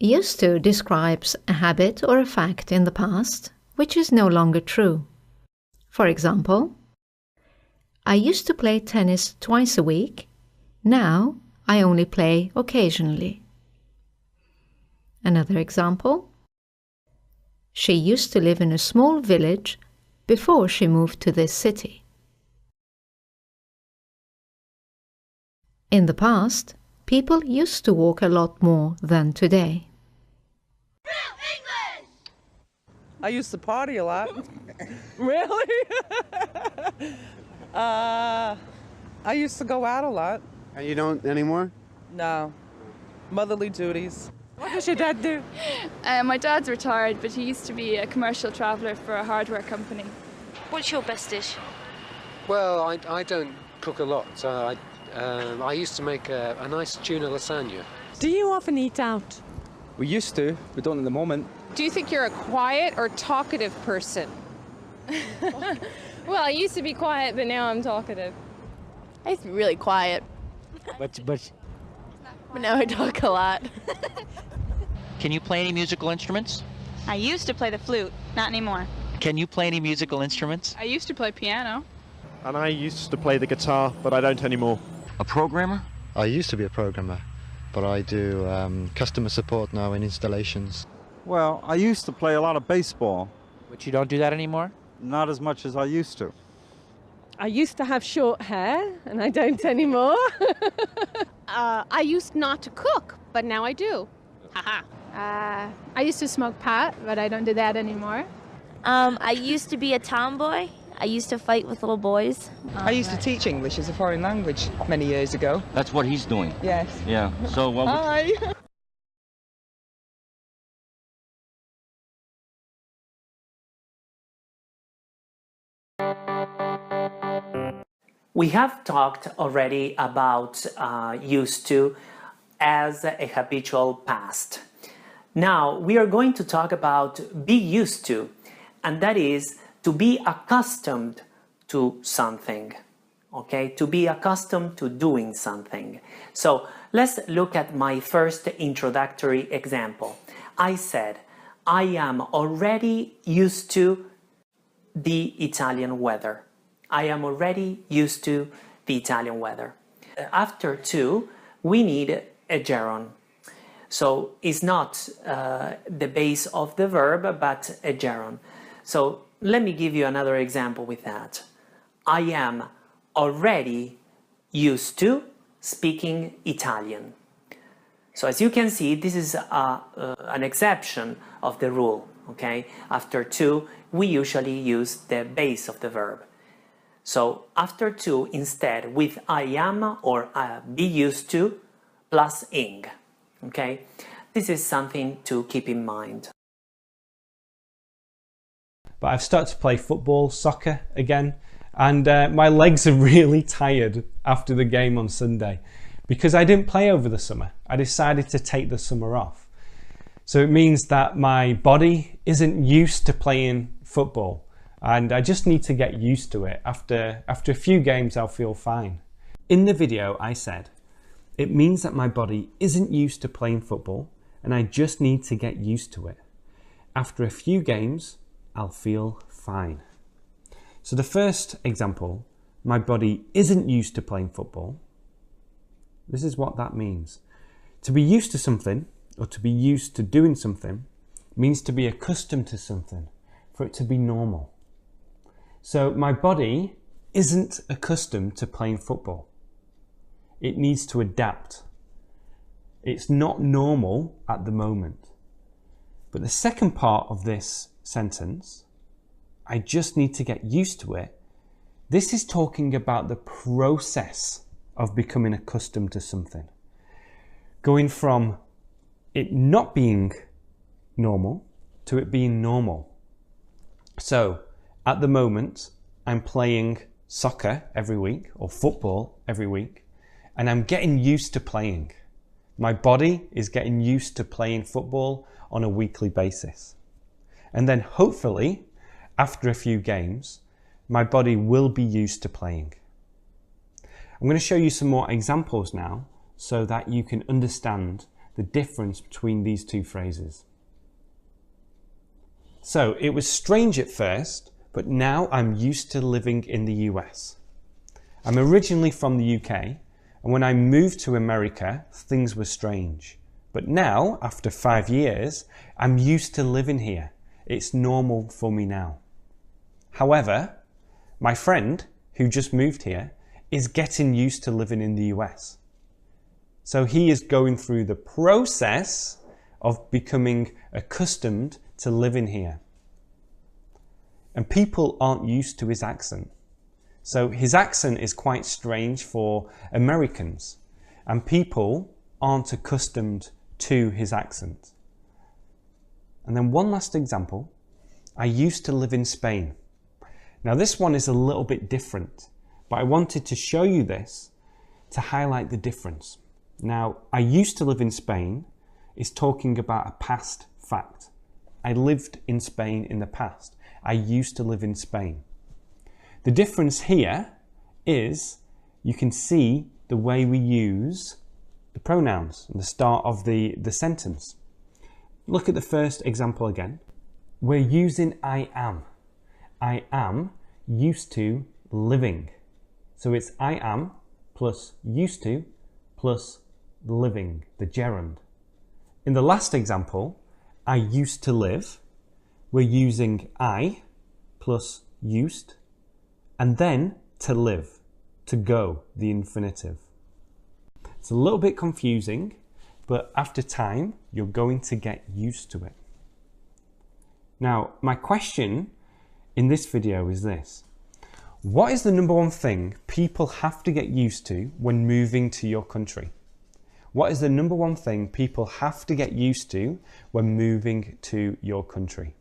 Used to describes a habit or a fact in the past which is no longer true. For example, I used to play tennis twice a week. Now I only play occasionally. Another example. She used to live in a small village before she moved to this city. In the past, people used to walk a lot more than today. I used to party a lot. Really? I used to go out a lot. And you don't anymore? No. Motherly duties. What does your dad do? My dad's retired, but he used to be a commercial traveller for a hardware company. What's your best dish? Well, I don't cook a lot. So I used to make a nice tuna lasagna. Do you often eat out? We used to, we don't at the moment. Do you think you're a quiet or talkative person? Well, I used to be quiet, but now I'm talkative. I used to be really quiet. But now I talk a lot. Can you play any musical instruments? I used to play the flute, not anymore. Can you play any musical instruments? I used to play piano. And I used to play the guitar, but I don't anymore. A programmer? I used to be a programmer, but I do customer support now in installations. Well, I used to play a lot of baseball. But you don't do that anymore? Not as much as I used to. I used to have short hair, and I don't anymore. I used not to cook, but now I do. I used to smoke pot, but I don't do that anymore. I used to be a tomboy. I used to fight with little boys. I used to teach English as a foreign language many years ago. That's what he's doing? Yes. Yeah, so what Hi! We have talked already about used to as a habitual past. Now we are going to talk about be used to, and that is to be accustomed to something, okay? To be accustomed to doing something. So let's look at my first introductory example. I said, I am already used to the Italian weather. I am already used to the Italian weather. After to, we need a gerund. So it's not the base of the verb, but a gerund. So let me give you another example with that. I am already used to speaking Italian. So as you can see, this is an exception of the rule, okay? After to, we usually use the base of the verb. So after to, instead, with I am or be used to plus ing, okay? This is something to keep in mind. But I've started to play football, soccer again, and my legs are really tired after the game on Sunday because I didn't play over the summer. I decided to take the summer off. So it means that my body isn't used to playing football. And I just need to get used to it. After a few games, I'll feel fine. In the video, I said, it means that my body isn't used to playing football and I just need to get used to it. After a few games, I'll feel fine. So the first example, my body isn't used to playing football. This is what that means. To be used to something or to be used to doing something means to be accustomed to something, for it to be normal. So my body isn't accustomed to playing football. It needs to adapt. It's not normal at the moment. But the second part of this sentence, I just need to get used to it. This is talking about the process of becoming accustomed to something. Going from it not being normal to it being normal. So, at the moment, I'm playing soccer every week or football every week, and I'm getting used to playing. My body is getting used to playing football on a weekly basis. And then hopefully, after a few games, my body will be used to playing. I'm going to show you some more examples now so that you can understand the difference between these two phrases. So it was strange at first, but now I'm used to living in the US. I'm originally from the UK, and when I moved to America, things were strange. But now, after 5 years, I'm used to living here. It's normal for me now. However, my friend who just moved here is getting used to living in the US. So he is going through the process of becoming accustomed to living here. And people aren't used to his accent. So his accent is quite strange for Americans, and people aren't accustomed to his accent. And then one last example. I used to live in Spain. Now this one is a little bit different, but I wanted to show you this to highlight the difference. Now, I used to live in Spain is talking about a past fact. I lived in Spain in the past. I used to live in Spain. The difference here is you can see the way we use the pronouns at the start of the sentence. Look at the first example again. We're using I am. I am used to living. So it's I am plus used to plus living, the gerund. In the last example, I used to live, we're using I plus used, and then to live, to go, the infinitive. It's a little bit confusing, but after time, you're going to get used to it. Now, my question in this video is this. What is the number one thing people have to get used to when moving to your country? What is the number one thing people have to get used to when moving to your country?